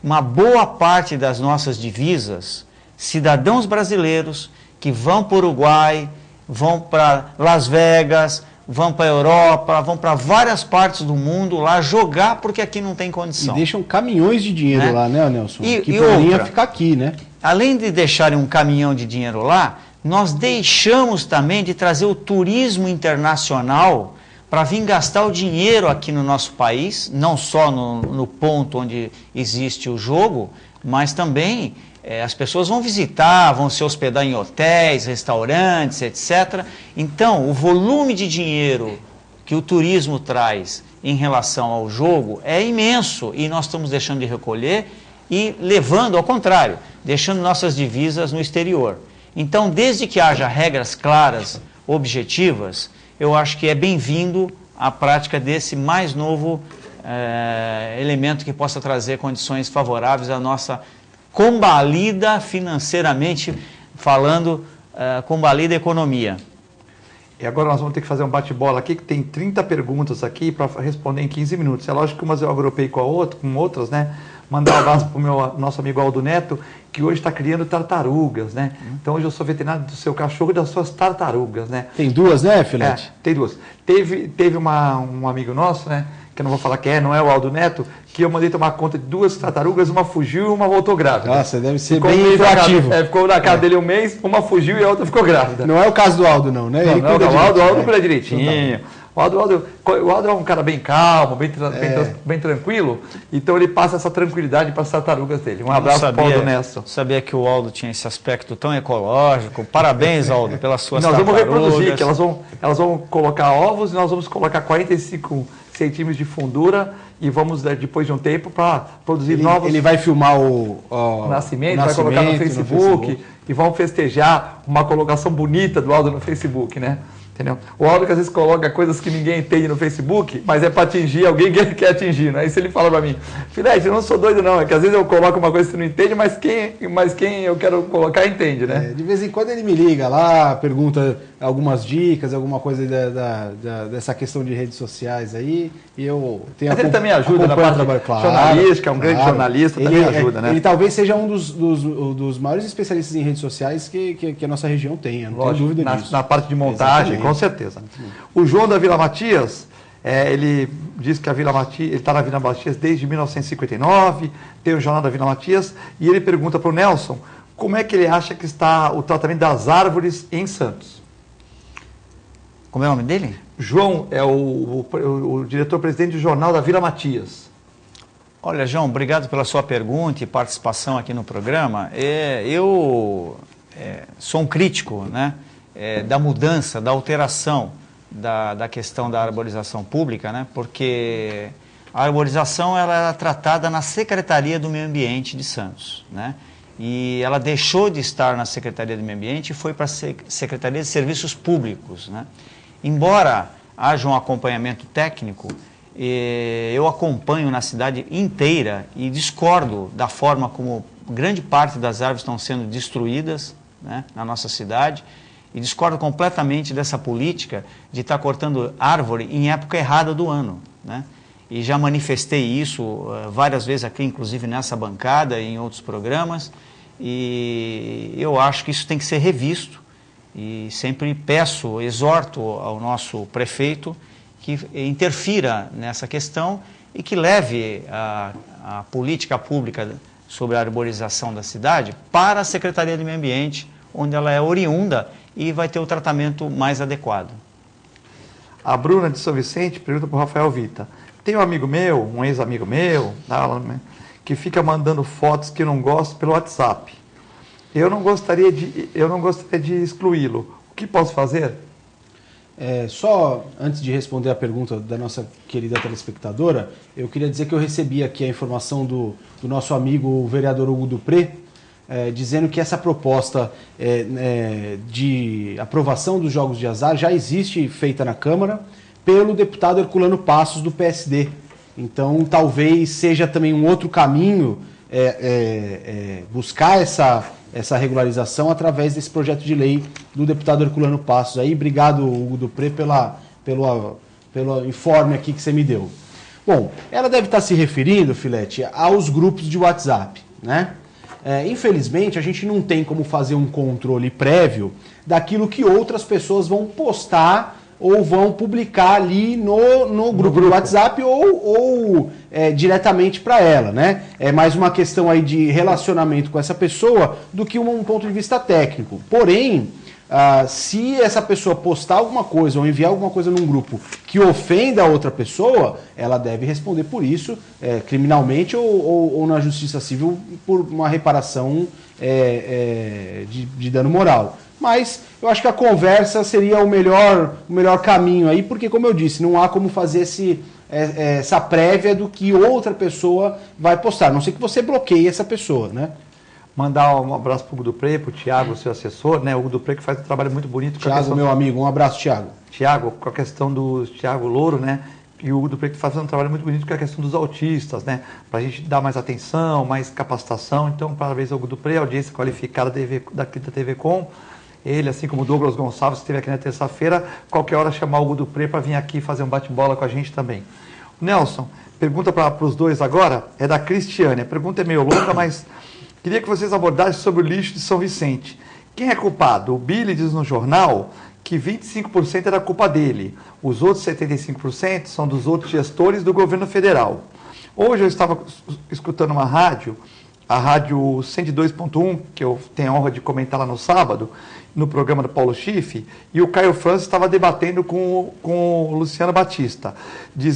uma boa parte das nossas divisas, cidadãos brasileiros que vão para o Uruguai, vão para Las Vegas, vão para a Europa, vão para várias partes do mundo lá jogar porque aqui não tem condição. E deixam caminhões de dinheiro, né, lá, né, Nelson? Que poderia ficar aqui, né? Além de deixarem um caminhão de dinheiro lá, nós deixamos também de trazer o turismo internacional para vir gastar o dinheiro aqui no nosso país, não só no ponto onde existe o jogo, mas também as pessoas vão visitar, vão se hospedar em hotéis, restaurantes, etc. Então, o volume de dinheiro que o turismo traz em relação ao jogo é imenso, e nós estamos deixando de recolher e levando, ao contrário, deixando nossas divisas no exterior. Então, desde que haja regras claras, objetivas, eu acho que é bem-vindo a prática desse mais novo elemento que possa trazer condições favoráveis à nossa combalida financeiramente falando, combalida economia. E agora nós vamos ter que fazer um bate-bola aqui, que tem 30 perguntas aqui para responder em 15 minutos. É lógico que umas eu agrupei com outras, né? Mandar um abraço para o nosso amigo Aldo Neto, que hoje está criando tartarugas, né? Então hoje eu sou veterinário do seu cachorro e das suas tartarugas, né? Tem duas, né, Filete? Tem duas. Teve um amigo nosso, né? Que eu não vou falar quem não é o Aldo Neto, que eu mandei tomar conta de 2 tartarugas, uma fugiu e uma voltou grávida. Nossa, deve ser bem proativo. Ficou na casa dele um mês, uma fugiu e a outra ficou grávida. Não é o caso do Aldo, não, né? O Aldo cuida direitinho. O Aldo é um cara bem calmo, bem tranquilo, então ele passa essa tranquilidade para as tartarugas dele. Um abraço para o Aldo Neto. Sabia que o Aldo tinha esse aspecto tão ecológico. Parabéns, Aldo, pelas suas tartarugas. Nós vamos reproduzir, que elas vão colocar ovos e nós vamos colocar 45 centímetros de fundura e vamos, depois de um tempo, para produzir novos... Ele vai filmar o nascimento, vai colocar no Facebook e vão festejar uma colocação bonita do Aldo no Facebook, né? Entendeu? O Aldo que às vezes coloca coisas que ninguém entende no Facebook, mas é para atingir alguém que ele quer atingir, né? Isso ele fala para mim, Filete, eu não sou doido não, é que às vezes eu coloco uma coisa que você não entende, mas quem eu quero colocar entende, né? De vez em quando ele me liga lá, pergunta algumas dicas, alguma coisa dessa questão de redes sociais aí, e eu tenho... Mas ele também ajuda na parte jornalística, é um grande jornalista, também ajuda, né? Ele talvez seja um dos maiores especialistas em redes sociais que a nossa região tem, não tenho dúvida disso. Na parte de montagem, com certeza. O João da Vila Matias, ele diz que a Vila Matias, ele está na Vila Matias desde 1959, tem o Jornal da Vila Matias, e ele pergunta para o Nelson como é que ele acha que está o tratamento das árvores em Santos. Como é o nome dele? João é o diretor-presidente do Jornal da Vila Matias. Olha, João, obrigado pela sua pergunta e participação aqui no programa. Eu sou um crítico, né? Da mudança, da alteração da questão da arborização pública, né? Porque a arborização ela era tratada na Secretaria do Meio Ambiente de Santos, né? E ela deixou de estar na Secretaria do Meio Ambiente e foi para a Secretaria de Serviços Públicos, né? Embora haja um acompanhamento técnico, eu acompanho na cidade inteira e discordo da forma como grande parte das árvores estão sendo destruídas, né, na nossa cidade. E discordo completamente dessa política de estar cortando árvore em época errada do ano, né? E já manifestei isso várias vezes aqui, inclusive nessa bancada e em outros programas, e eu acho que isso tem que ser revisto e sempre exorto ao nosso prefeito que interfira nessa questão e que leve a política pública sobre a arborização da cidade para a Secretaria do Meio Ambiente, onde ela é oriunda e vai ter o tratamento mais adequado. A Bruna de São Vicente pergunta para o Rafael Vita. Tem um amigo meu, um ex-amigo meu, que fica mandando fotos que eu não gosto pelo WhatsApp. Eu não gostaria de excluí-lo. O que posso fazer? Só antes de responder a pergunta da nossa querida telespectadora, eu queria dizer que eu recebi aqui a informação do nosso amigo, o vereador Hugo Dupré, dizendo que essa proposta de aprovação dos jogos de azar já existe feita na Câmara pelo deputado Herculano Passos, do PSD. Então, talvez seja também um outro caminho buscar essa regularização através desse projeto de lei do deputado Herculano Passos. Aí, obrigado, Hugo Dupré, pelo informe aqui que você me deu. Bom, ela deve estar se referindo, Filete, aos grupos de WhatsApp, né? Infelizmente, a gente não tem como fazer um controle prévio daquilo que outras pessoas vão postar ou vão publicar ali no grupo do WhatsApp ou diretamente para ela, né? É mais uma questão aí de relacionamento com essa pessoa do que um ponto de vista técnico. Porém, se essa pessoa postar alguma coisa ou enviar alguma coisa num grupo que ofenda a outra pessoa, ela deve responder por isso, criminalmente ou na justiça civil por uma reparação de dano moral. Mas eu acho que a conversa seria o melhor caminho aí, porque, como eu disse, não há como fazer essa prévia do que outra pessoa vai postar, a não ser que você bloqueie essa pessoa, né? Mandar um abraço para o Hugo Dupré, para o Thiago, seu assessor, né? O Hugo Dupré que faz um trabalho muito bonito. Thiago, meu amigo, um abraço, Thiago. Thiago, com a questão do Thiago Louro, né? E o Hugo Dupré que faz um trabalho muito bonito com a questão dos autistas, né? Para a gente dar mais atenção, mais capacitação. Então, parabéns ao Hugo Dupré, audiência qualificada daqui da TV Com. Ele, assim como o Douglas Gonçalves, que esteve aqui na terça-feira, qualquer hora chamar o Hugo Dupré para vir aqui fazer um bate-bola com a gente também. Nelson, pergunta para os dois agora, é da Cristiane. A pergunta é meio longa, mas queria que vocês abordassem sobre o lixo de São Vicente. Quem é culpado? O Billy diz no jornal que 25% era culpa dele. Os outros 75% são dos outros gestores do governo federal. Hoje eu estava escutando uma rádio, a rádio 102.1, que eu tenho a honra de comentar lá no sábado, no programa do Paulo Schiff, e o Caio França estava debatendo com o Luciano Batista.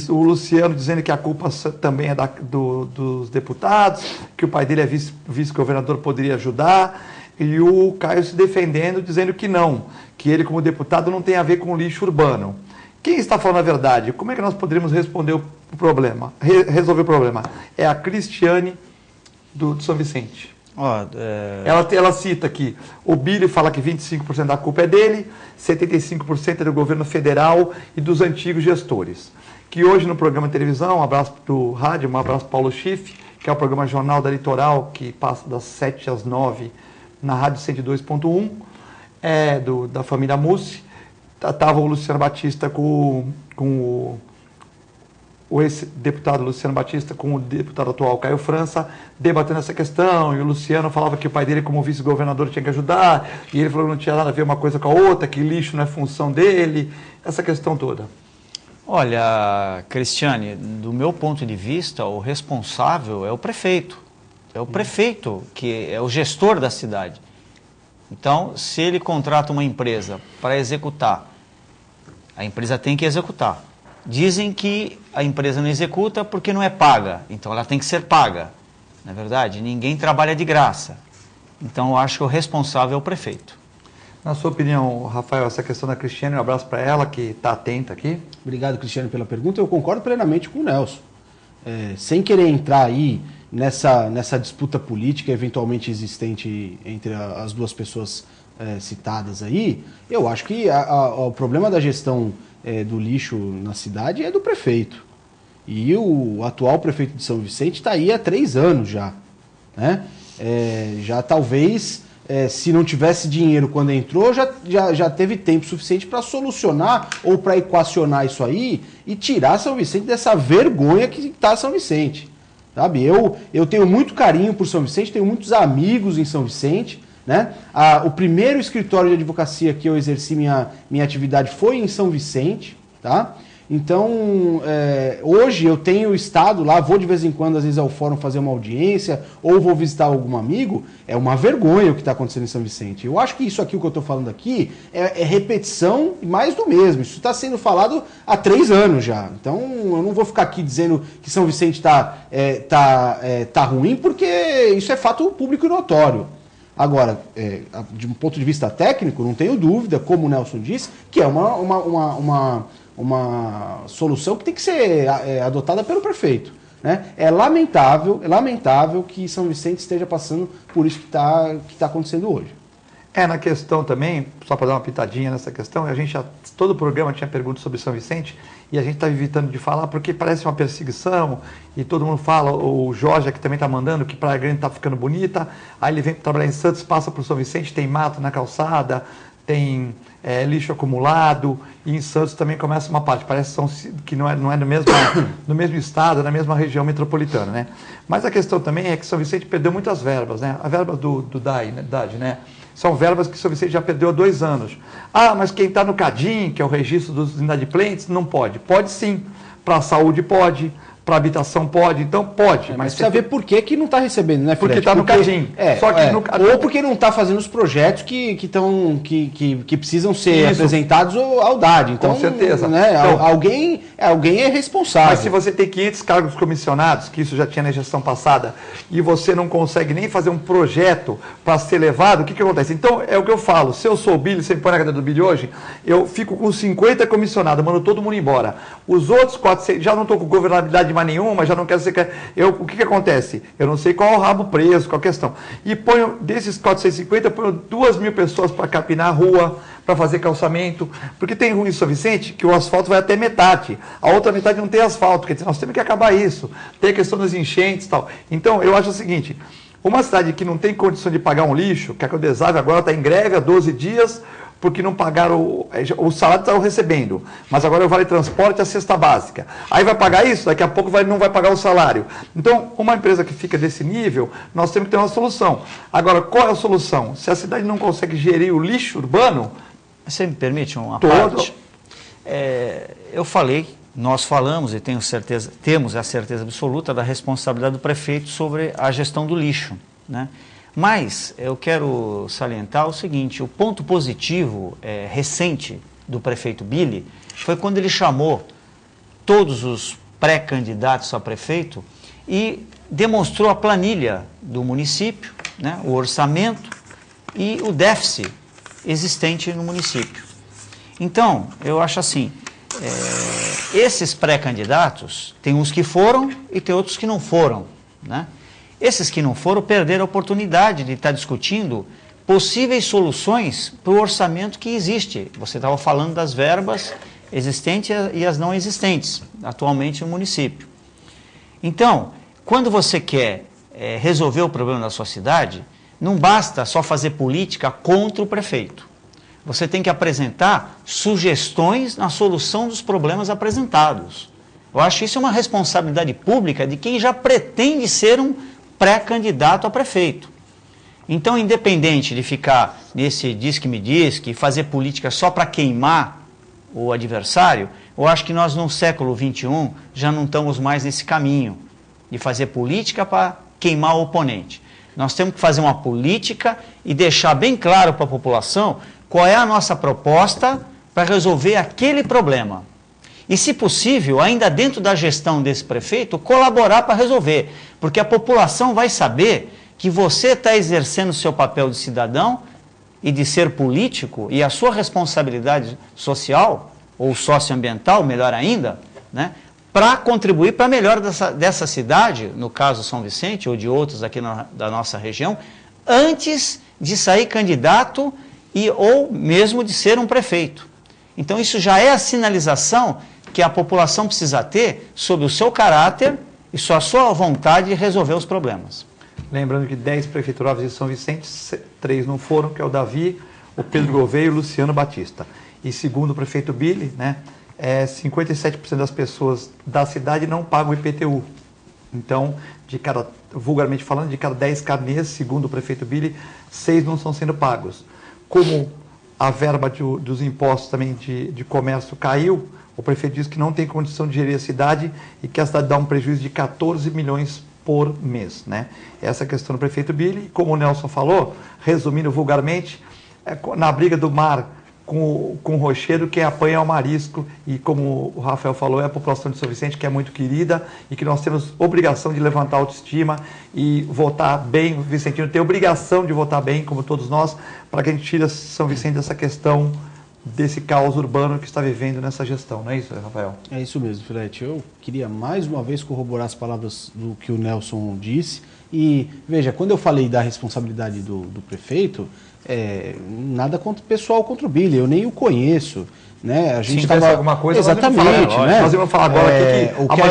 O Luciano dizendo que a culpa também é dos deputados, que o pai dele é vice-governador, poderia ajudar, e o Caio se defendendo, dizendo que não, que ele como deputado não tem a ver com lixo urbano. Quem está falando a verdade? Como é que nós poderíamos responder o problema, resolver o problema? É a Cristiane de São Vicente. Ela cita que o Billy fala que 25% da culpa é dele, 75% é do governo federal e dos antigos gestores. Que hoje no programa de televisão, um abraço do rádio, um abraço para Paulo Schiff, que é o programa Jornal da Litoral, que passa das 7 às 9 na rádio 102.1, da família Mussi. Estava o Luciano Batista com o ex-deputado Luciano Batista com o deputado atual Caio França, debatendo essa questão, e o Luciano falava que o pai dele como vice-governador tinha que ajudar, e ele falou que não tinha nada a ver uma coisa com a outra, que lixo não é função dele, essa questão toda. Olha, Cristiane, do meu ponto de vista, o responsável é o prefeito. É o prefeito que é o gestor da cidade. Então, se ele contrata uma empresa para executar, a empresa tem que executar. Dizem que a empresa não executa porque não é paga, então ela tem que ser paga. Na verdade, ninguém trabalha de graça. Então, eu acho que o responsável é o prefeito. Na sua opinião, Rafael, essa questão da Cristiane, um abraço para ela, que está atenta aqui. Obrigado, Cristiane, pela pergunta. Eu concordo plenamente com o Nelson. Sem querer entrar aí nessa disputa política eventualmente existente entre as duas pessoas citadas aí, eu acho que o problema da gestão do lixo na cidade é do prefeito. E o atual prefeito de São Vicente está aí há 3 anos já. Né? Já talvez, se não tivesse dinheiro quando entrou, já teve tempo suficiente para solucionar ou para equacionar isso aí e tirar São Vicente dessa vergonha que está São Vicente. Sabe? Eu tenho muito carinho por São Vicente, tenho muitos amigos em São Vicente. Né? O primeiro escritório de advocacia que eu exerci minha atividade foi em São Vicente. Tá? Então, hoje eu tenho estado lá, vou de vez em quando, às vezes, ao fórum fazer uma audiência, ou vou visitar algum amigo. É uma vergonha o que está acontecendo em São Vicente. Eu acho que isso aqui, o que eu estou falando aqui, é repetição mais do mesmo. Isso está sendo falado há 3 anos já. Então, eu não vou ficar aqui dizendo que São Vicente tá ruim, porque isso é fato público e notório. Agora, de um ponto de vista técnico, não tenho dúvida, como o Nelson disse, que é uma solução que tem que ser adotada pelo prefeito. Né? É lamentável que São Vicente esteja passando por isso que está acontecendo hoje. Na questão também, só para dar uma pitadinha nessa questão, todo o programa tinha perguntas sobre São Vicente e a gente está evitando de falar porque parece uma perseguição e todo mundo fala, o Jorge aqui também está mandando que Praia Grande está ficando bonita, aí ele vem trabalhar em Santos, passa por São Vicente, tem mato na calçada, tem lixo acumulado, e em Santos também começa uma parte, parece que não é no mesmo estado, na mesma região metropolitana, né? Mas a questão também é que São Vicente perdeu muitas verbas, né? A verba do DAD, né? São verbas que São Vicente já perdeu há 2 anos. Mas quem está no CADIM, que é o registro dos inadimplentes, não pode. Pode sim, para a saúde pode, para a habitação pode, então pode. Mas precisa ver por que não está recebendo, né, Fred? Porque está no CADIM. Ou porque não está fazendo os projetos que precisam ser apresentados ao DAD. Então, com certeza. Né, então, alguém é responsável. Mas se você tem 500 cargos comissionados, que isso já tinha na gestão passada, e você não consegue nem fazer um projeto para ser levado, o que acontece? Então, é o que eu falo, se eu sou o Billy, você me põe na cadeira do Billy hoje, eu fico com 50 comissionados, mando todo mundo embora. Os outros 400, já não estou com governabilidade mais nenhuma, já não quero ser... O que acontece? Eu não sei qual é o rabo preso, qual a questão. E ponho, desses 450, eu ponho 2.000 pessoas para capinar a rua, para fazer calçamento, porque tem rua em São Vicente que o asfalto vai até metade, a outra metade não tem asfalto, quer dizer, nós temos que acabar isso, tem a questão das enchentes e tal. Então, eu acho o seguinte, uma cidade que não tem condição de pagar um lixo, que a Codesave agora está em greve há 12 dias, porque não pagaram, o salário estão recebendo, mas agora o vale transporte é a cesta básica. Aí vai pagar isso, daqui a pouco não vai pagar o salário. Então, uma empresa que fica desse nível, nós temos que ter uma solução. Agora, qual é a solução? Se a cidade não consegue gerir o lixo urbano... Você me permite uma parte? Eu falei, nós falamos e temos a certeza absoluta da responsabilidade do prefeito sobre a gestão do lixo, né? Mas eu quero salientar o seguinte, o ponto positivo recente do prefeito Billy foi quando ele chamou todos os pré-candidatos a prefeito e demonstrou a planilha do município, né, o orçamento e o déficit existente no município. Então, eu acho assim, esses pré-candidatos, tem uns que foram e tem outros que não foram, né? Esses que não foram perderam a oportunidade de estar discutindo possíveis soluções para o orçamento que existe. Você estava falando das verbas existentes e as não existentes atualmente no município. Então, quando você quer resolver o problema da sua cidade, não basta só fazer política contra o prefeito. Você tem que apresentar sugestões na solução dos problemas apresentados. Eu acho que isso é uma responsabilidade pública de quem já pretende ser um pré-candidato a prefeito. Então, independente de ficar nesse diz que me diz, que fazer política só para queimar o adversário, eu acho que nós no século XXI já não estamos mais nesse caminho de fazer política para queimar o oponente. Nós temos que fazer uma política e deixar bem claro para a população qual é a nossa proposta para resolver aquele problema. E, se possível, ainda dentro da gestão desse prefeito, colaborar para resolver. Porque a população vai saber que você está exercendo o seu papel de cidadão e de ser político e a sua responsabilidade social, ou socioambiental, melhor ainda, né, para contribuir para a melhora dessa cidade, no caso São Vicente ou de outros aqui da nossa região, antes de sair candidato ou mesmo de ser um prefeito. Então isso já é a sinalização que a população precisa ter sobre o seu caráter e a sua vontade de resolver os problemas. Lembrando que 10 prefeituráveis de São Vicente, 3 não foram, que é o Davi, o Pedro Gouveia e o Luciano Batista. E segundo o prefeito Billy, né, 57% das pessoas da cidade não pagam IPTU. Então, vulgarmente falando, de cada 10 carnês, segundo o prefeito Billy, 6 não estão sendo pagos. Como a verba dos impostos também de comércio caiu, o prefeito diz que não tem condição de gerir a cidade e que a cidade dá um prejuízo de 14 milhões por mês, né? Essa é a questão do prefeito Billy. Como o Nelson falou, resumindo vulgarmente, na briga do mar com o rochedo, quem apanha é o marisco, e como o Rafael falou, é a população de São Vicente, que é muito querida, e que nós temos obrigação de levantar a autoestima e votar bem. O vicentino tem obrigação de votar bem, como todos nós, para que a gente tire São Vicente dessa questão, desse caos urbano que está vivendo nessa gestão, não é isso, Rafael? É isso mesmo, Filete. Eu queria mais uma vez corroborar as palavras do que o Nelson disse. E, veja, quando eu falei da responsabilidade do prefeito, nada pessoal contra o Billy, eu nem o conheço, né? A gente estava alguma coisa, exatamente, né? Nós vamos falar agora o que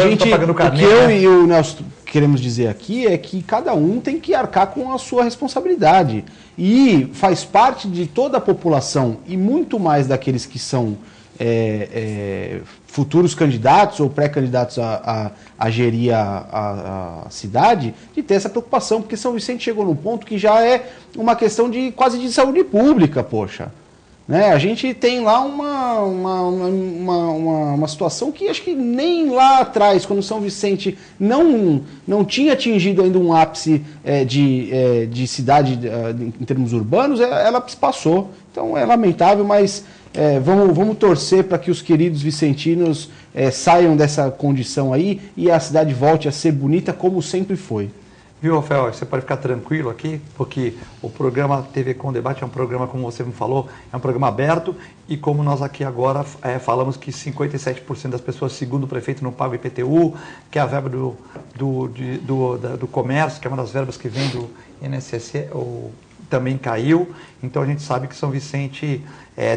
eu e o Nelson queremos dizer aqui é que cada um tem que arcar com a sua responsabilidade e faz parte de toda a população e muito mais daqueles que são futuros candidatos ou pré-candidatos a gerir a cidade, de ter essa preocupação, porque São Vicente chegou num ponto que já é uma questão quase de saúde pública, poxa. Né? A gente tem lá uma situação que acho que nem lá atrás, quando São Vicente não tinha atingido ainda um ápice de cidade em termos urbanos, ela passou. Então é lamentável, mas vamos torcer para que os queridos vicentinos saiam dessa condição aí e a cidade volte a ser bonita como sempre foi. Viu, Rafael? Você pode ficar tranquilo aqui, porque o programa TV Com Debate é um programa, como você me falou, é um programa aberto e como nós aqui agora falamos que 57% das pessoas, segundo o prefeito, não pagam IPTU, que é a verba do comércio, que é uma das verbas que vem do INSS, também caiu. Então a gente sabe que São Vicente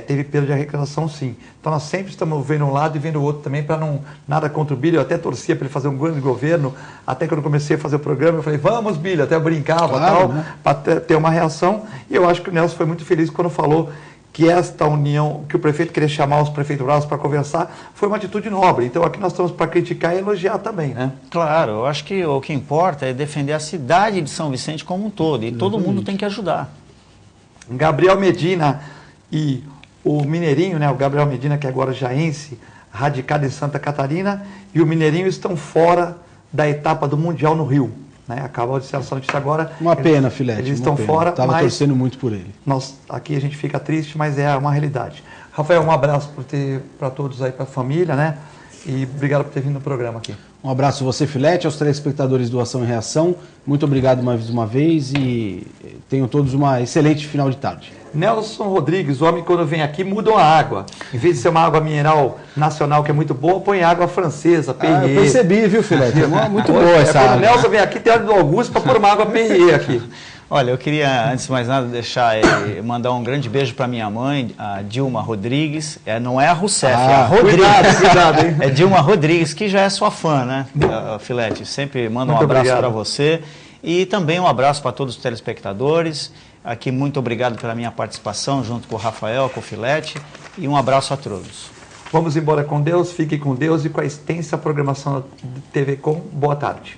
teve perda de arrecadação, sim. Então nós sempre estamos vendo um lado e vendo o outro também, para não nada contra o Bílio. Eu até torcia para ele fazer um grande governo, até quando eu comecei a fazer o programa, eu falei, vamos, Bílio, até eu brincava, claro, tal, né? Para ter uma reação. E eu acho que o Nelson foi muito feliz quando falou que esta união, que o prefeito queria chamar os prefeitos bravos para conversar, foi uma atitude nobre. Então aqui nós estamos para criticar e elogiar também, né? Claro, eu acho que o que importa é defender a cidade de São Vicente como um todo, e todo mundo tem que ajudar. Gabriel Medina e o Mineirinho, né? O Gabriel Medina, que é agora jaense, radicado em Santa Catarina, e o Mineirinho estão fora da etapa do Mundial no Rio. Né? Acabou de ser essa notícia agora. Uma pena, Filete. Eles estão fora. Estava torcendo muito por ele. Aqui a gente fica triste, mas é uma realidade. Rafael, um abraço para todos aí, para a família, né? E obrigado por ter vindo no programa aqui. Um abraço a você, Filete, aos telespectadores do Ação e Reação. Muito obrigado mais uma vez e tenham todos uma excelente final de tarde. Nelson Rodrigues, o homem quando vem aqui mudam a água. Em vez de ser uma água mineral nacional que é muito boa, põe água francesa, Perrier. Eu percebi, viu, Filete? Muito boa essa água. Quando o Nelson vem aqui, tem hora do Augusto para pôr uma água Perrier aqui. Olha, eu queria, antes de mais nada, mandar um grande beijo para minha mãe, a Dilma Rodrigues. Não é a Rousseff, é a Rodrigues. Cuidado, hein? É Dilma Rodrigues, que já é sua fã, né, Filete? Sempre manda um abraço para você. E também um abraço para todos os telespectadores. Aqui, muito obrigado pela minha participação, junto com o Rafael, com o Filete. E um abraço a todos. Vamos embora com Deus, fique com Deus e com a extensa programação da TV Com. Boa tarde.